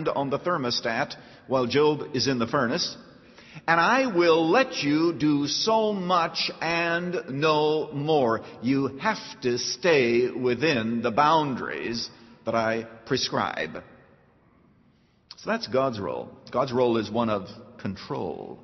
on the thermostat while Job is in the furnace, and I will let you do so much and no more. You have to stay within the boundaries that I prescribe. So that's God's role. God's role is one of control.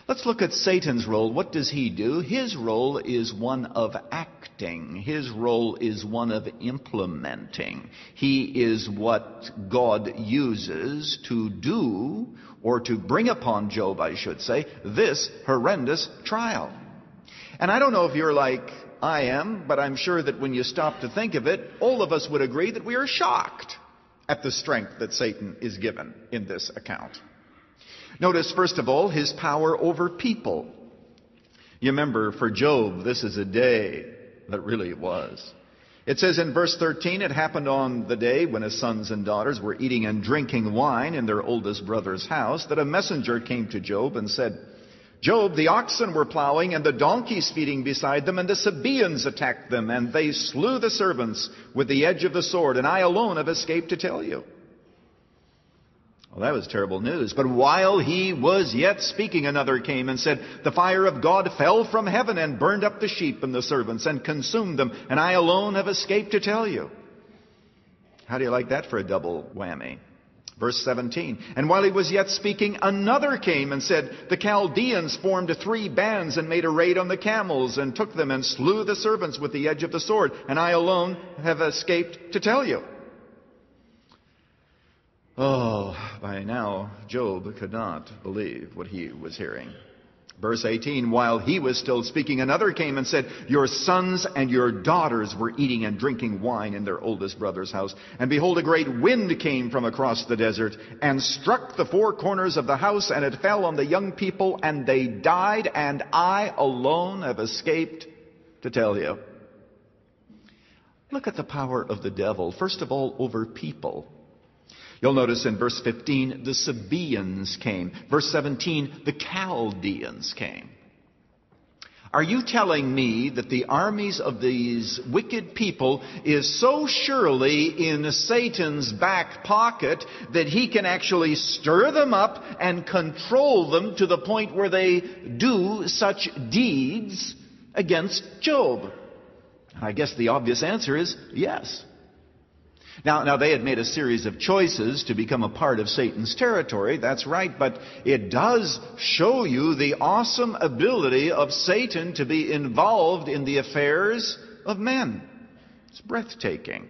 Let's look at Satan's role. What does he do? His role is one of acting. His role is one of implementing. He is what God uses to do, or to bring upon Job, I should say, this horrendous trial. And I don't know if you're like I am, but I'm sure that when you stop to think of it, all of us would agree that we are shocked at the strength that Satan is given in this account. Notice, first of all, his power over people. You remember, for Job, this is a day that really was. It says in verse 13, it happened on the day when his sons and daughters were eating and drinking wine in their oldest brother's house, that a messenger came to Job and said, Job, the oxen were plowing and the donkeys feeding beside them, and the Sabaeans attacked them, and they slew the servants with the edge of the sword, and I alone have escaped to tell you. Well, that was terrible news. But while he was yet speaking, another came and said, the fire of God fell from heaven and burned up the sheep and the servants and consumed them, and I alone have escaped to tell you. How do you like that for a double whammy? Verse 17, and while he was yet speaking, another came and said, the Chaldeans formed 3 bands and made a raid on the camels and took them and slew the servants with the edge of the sword, and I alone have escaped to tell you. Oh, by now, Job could not believe what he was hearing. Verse 18, while he was still speaking, another came and said, your sons and your daughters were eating and drinking wine in their oldest brother's house. And behold, a great wind came from across the desert and struck the 4 corners of the house, and it fell on the young people, and they died, and I alone have escaped to tell you. Look at the power of the devil, first of all, over people. You'll notice in verse 15, the Sabaeans came. Verse 17, the Chaldeans came. Are you telling me that the armies of these wicked people is so surely in Satan's back pocket that he can actually stir them up and control them to the point where they do such deeds against Job? I guess the obvious answer is yes. Now, they had made a series of choices to become a part of Satan's territory, that's right, but it does show you the awesome ability of Satan to be involved in the affairs of men. It's breathtaking.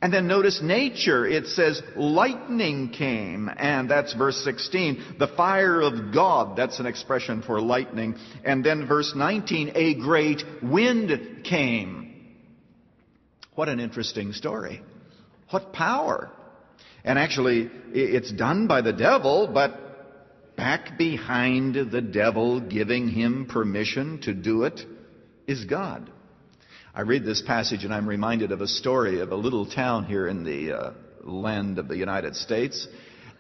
And then notice nature. It says lightning came, and that's verse 16. The fire of God, that's an expression for lightning. And then verse 19, a great wind came. What an interesting story. What power! And actually, it's done by the devil, but back behind the devil giving him permission to do it is God. I read this passage and I'm reminded of a story of a little town here in the land of the United States.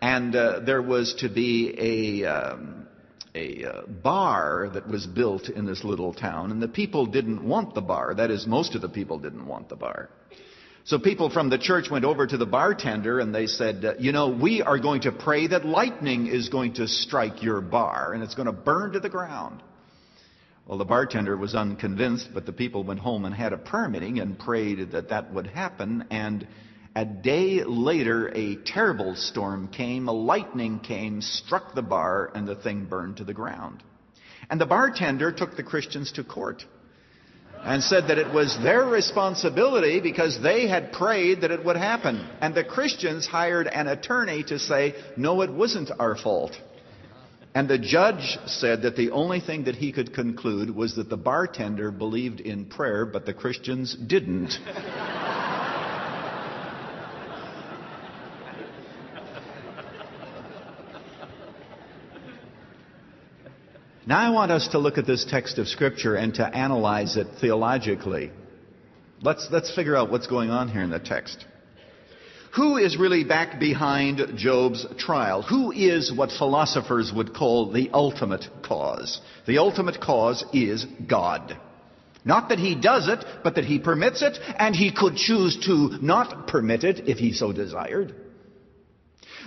And there was to be a bar that was built in this little town. And the people didn't want the bar. That is, most of the people didn't want the bar. So people from the church went over to the bartender and they said, we are going to pray that lightning is going to strike your bar and it's going to burn to the ground. Well, the bartender was unconvinced, but the people went home and had a prayer meeting and prayed that that would happen. And a day later, a terrible storm came, a lightning came, struck the bar, and the thing burned to the ground. And the bartender took the Christians to court and said that it was their responsibility because they had prayed that it would happen. And the Christians hired an attorney to say, no, it wasn't our fault. And the judge said that the only thing that he could conclude was that the bartender believed in prayer, but the Christians didn't. Now I want us to look at this text of Scripture and to analyze it theologically. Let's figure out what's going on here in the text. Who is really back behind Job's trial? Who is what philosophers would call the ultimate cause? The ultimate cause is God. Not that He does it, but that He permits it, and He could choose to not permit it if He so desired.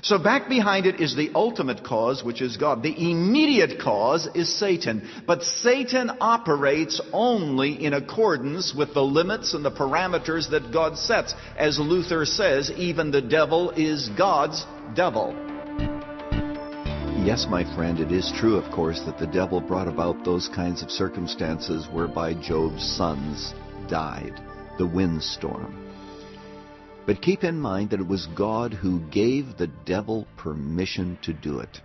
So back behind it is the ultimate cause, which is God. The immediate cause is Satan. But Satan operates only in accordance with the limits and the parameters that God sets. As Luther says, even the devil is God's devil. Yes, my friend, it is true, of course, that the devil brought about those kinds of circumstances whereby Job's sons died, the windstorm. But keep in mind that it was God who gave the devil permission to do it.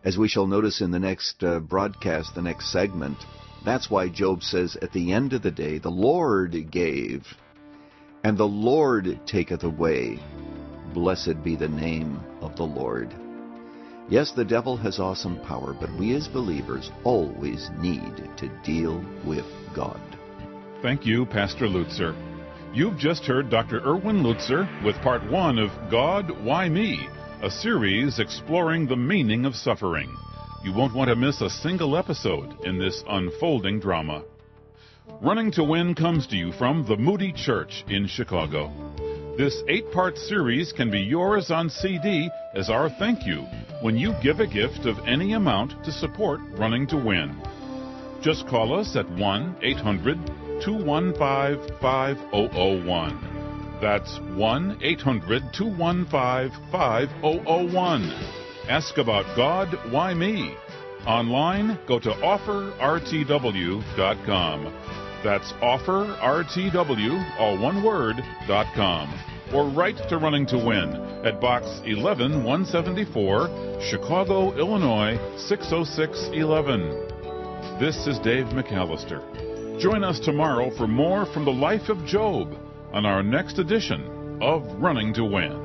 As we shall notice in the next broadcast, the next segment, that's why Job says, at the end of the day, the Lord gave, and the Lord taketh away. Blessed be the name of the Lord. Yes, the devil has awesome power, but we as believers always need to deal with God. Thank you, Pastor Lutzer. You've just heard Dr. Erwin Lutzer with Part 1 of God, Why Me?, a series exploring the meaning of suffering. You won't want to miss a single episode in this unfolding drama. Running to Win comes to you from the Moody Church in Chicago. This 8-part series can be yours on CD as our thank you when you give a gift of any amount to support Running to Win. Just call us at 1-800-215-5001. That's 1-800-215-5001. Ask about God, Why Me? Online, go to offerrtw.com. That's offerrtw, all one word, .com. Or write to Running to Win at Box 11174, Chicago, Illinois 60611. This is Dave McAllister. Join us tomorrow for more from the life of Job on our next edition of Running to Win.